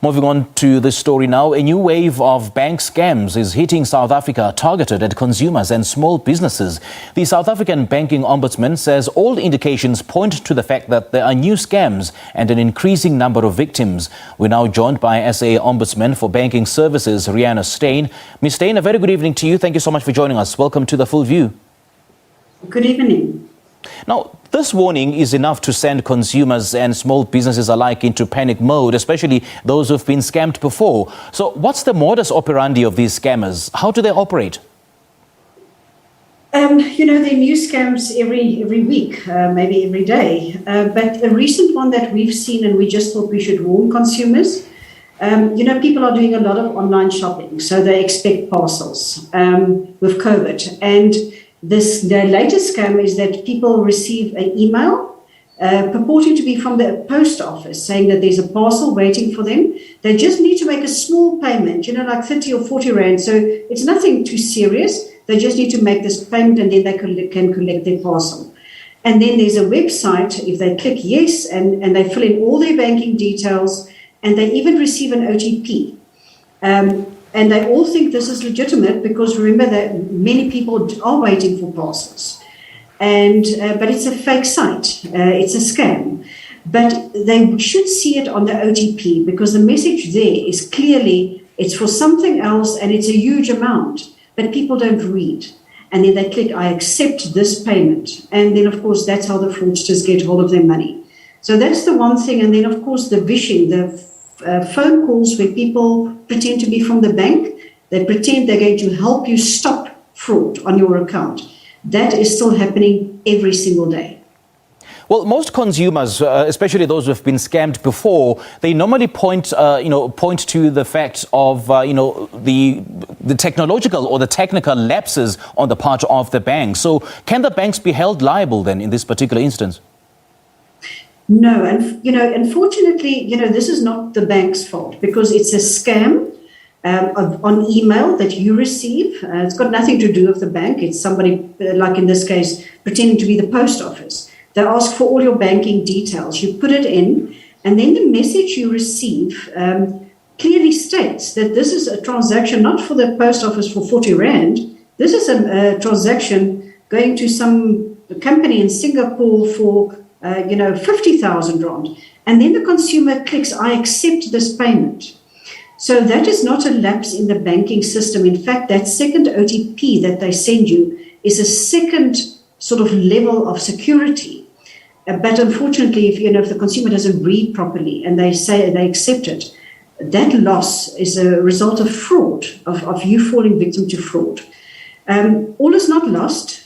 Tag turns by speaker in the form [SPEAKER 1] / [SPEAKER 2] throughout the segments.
[SPEAKER 1] Moving on to this story now, a new wave of bank scams is hitting South Africa, targeted at consumers and small businesses. The South African Banking Ombudsman says all indications point to the fact that there are new scams and an increasing number of victims. We're now joined by SA Ombudsman for Banking Services, Reana Steyn. Ms. Steyn, a very good evening to you. Thank you so much for joining us. Welcome to The Full View.
[SPEAKER 2] Good evening.
[SPEAKER 1] Now, this warning is enough to send consumers and small businesses alike into panic mode, especially those who've been scammed before. So what's the modus operandi of these scammers? How do they operate?
[SPEAKER 2] There are new scams every week, maybe every day. But a recent one that we've seen, and we just thought we should warn consumers, people are doing a lot of online shopping, so they expect parcels with COVID. And the latest scam is that people receive an email purporting to be from the post office saying that there's a parcel waiting for them. They just need to make a small payment, like 30 or 40 rand. So it's nothing too serious. They just need to make this payment and then they can collect their parcel. And then there's a website, if they click yes, and they fill in all their banking details, and they even receive an OTP. And they all think this is legitimate because remember that many people are waiting for parcels. But it's a fake site, it's a scam. But they should see it on the OTP because the message there is clearly it's for something else and it's a huge amount, but people don't read. And then they click, I accept this payment. And then, of course, that's how the fraudsters get hold of their money. So that's the one thing. And then, of course, the vishing, the phone calls where people pretend to be from the bank. They pretend they're going to help you stop fraud on your account. That is still happening every single day.
[SPEAKER 1] Well, most consumers, especially those who have been scammed before, they normally point to the fact of, the technological or the technical lapses on the part of the bank. So can the banks be held liable then in this particular instance?
[SPEAKER 2] No, and unfortunately, this is not the bank's fault because it's a scam on email that you receive. It's got nothing to do with the bank. It's somebody, like in this case, pretending to be the post office. They ask for all your banking details. You put it in, and then the message you receive clearly states that this is a transaction not for the post office for 40 rand. This is a transaction going to some company in Singapore for 50,000 rand. And then the consumer clicks, I accept this payment. So that is not a lapse in the banking system. In fact, that second OTP that they send you is a second sort of level of security. But unfortunately, if the consumer doesn't read properly and they say they accept it, that loss is a result of fraud, of you falling victim to fraud. All is not lost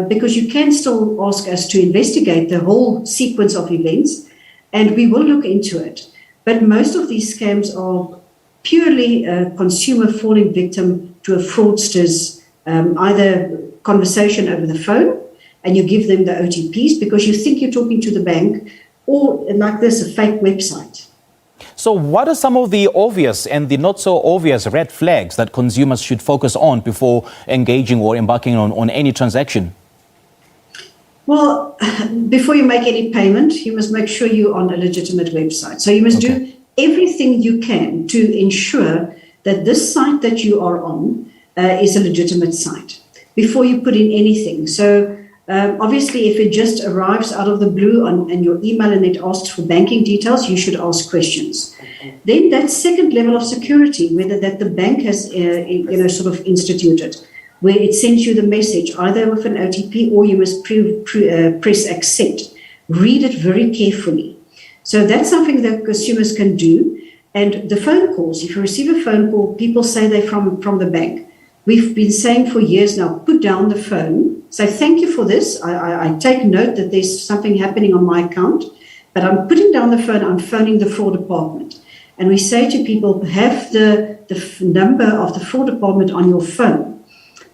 [SPEAKER 2] because you can still ask us to investigate the whole sequence of events, and we will look into it. But most of these scams are purely a consumer falling victim to a fraudster's either conversation over the phone, and you give them the OTPs because you think you're talking to the bank, or like this, a fake website.
[SPEAKER 1] So what are some of the obvious and the not so obvious red flags that consumers should focus on before engaging or embarking on any transaction?
[SPEAKER 2] Well, before you make any payment, you must make sure you're on a legitimate website. So you must do everything you can to ensure that this site that you are on is a legitimate site before you put in anything. So obviously, if it just arrives out of the blue on your email and it asks for banking details, you should ask questions. Then that second level of security, whether that the bank has sort of instituted, where it sends you the message either with an OTP or you must press accept. Read it very carefully. So that's something that consumers can do. And the phone calls, if you receive a phone call, people say they're from the bank. We've been saying for years now, put down the phone, say thank you for this. I take note that there's something happening on my account, but I'm putting down the phone, I'm phoning the fraud department. And we say to people, have the number of the fraud department on your phone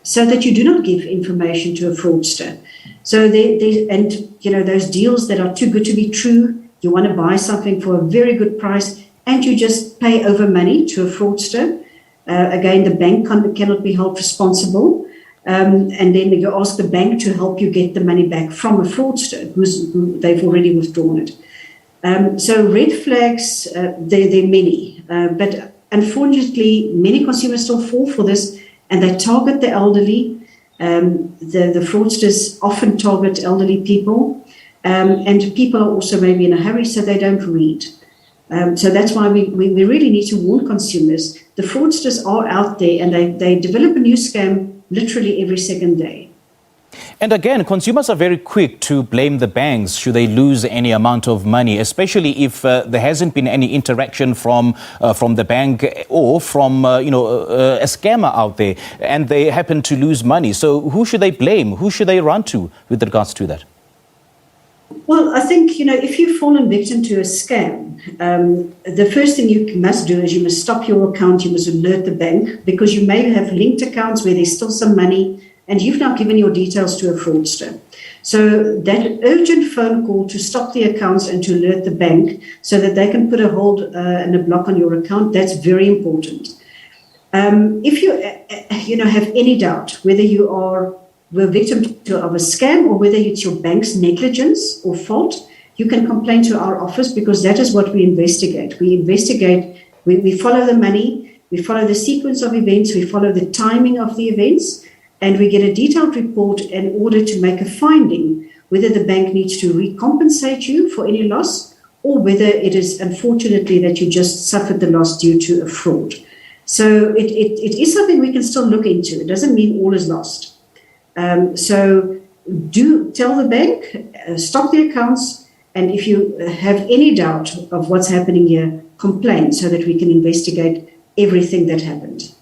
[SPEAKER 2] so that you do not give information to a fraudster. So those deals that are too good to be true, you want to buy something for a very good price and you just pay over money to a fraudster. Again, the bank cannot be held responsible. And then you ask the bank to help you get the money back from a fraudster who they've already withdrawn it. So red flags, there are many, but unfortunately, many consumers still fall for this, and they target the elderly. The fraudsters often target elderly people, and people are also maybe in a hurry, so they don't read. So that's why we really need to warn consumers. The fraudsters are out there, and they develop a new scam literally every second day.
[SPEAKER 1] And again, consumers are very quick to blame the banks should they lose any amount of money, especially if there hasn't been any interaction from the bank or from a scammer out there, and they happen to lose money. So who should they blame? Who should they run to with regards to that?
[SPEAKER 2] Well, I think, if you've fallen victim to a scam, the first thing you must do is you must stop your account. You must alert the bank, because you may have linked accounts where there's still some money, and you've now given your details to a fraudster. So that urgent phone call to stop the accounts and to alert the bank so that they can put a hold and a block on your account, that's very important. If you have any doubt whether you were victim of a scam or whether it's your bank's negligence or fault, you can complain to our office, because that is what we investigate. We investigate, we follow the money, we follow the sequence of events, we follow the timing of the events, and we get a detailed report in order to make a finding whether the bank needs to recompensate you for any loss, or whether it is unfortunately that you just suffered the loss due to a fraud. So it is something we can still look into. It doesn't mean all is lost. So do tell the bank, stop the accounts, and if you have any doubt of what's happening here, complain so that we can investigate everything that happened.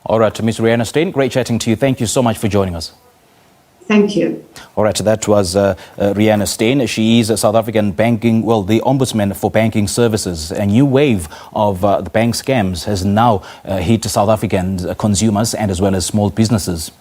[SPEAKER 1] All right, Ms. Reana Steyn, great chatting to you. Thank you so much for joining us.
[SPEAKER 2] Thank you.
[SPEAKER 1] All right, that was Reana Steyn. She is a South African the Ombudsman for Banking Services. A new wave of the bank scams has now hit South African consumers and as well as small businesses.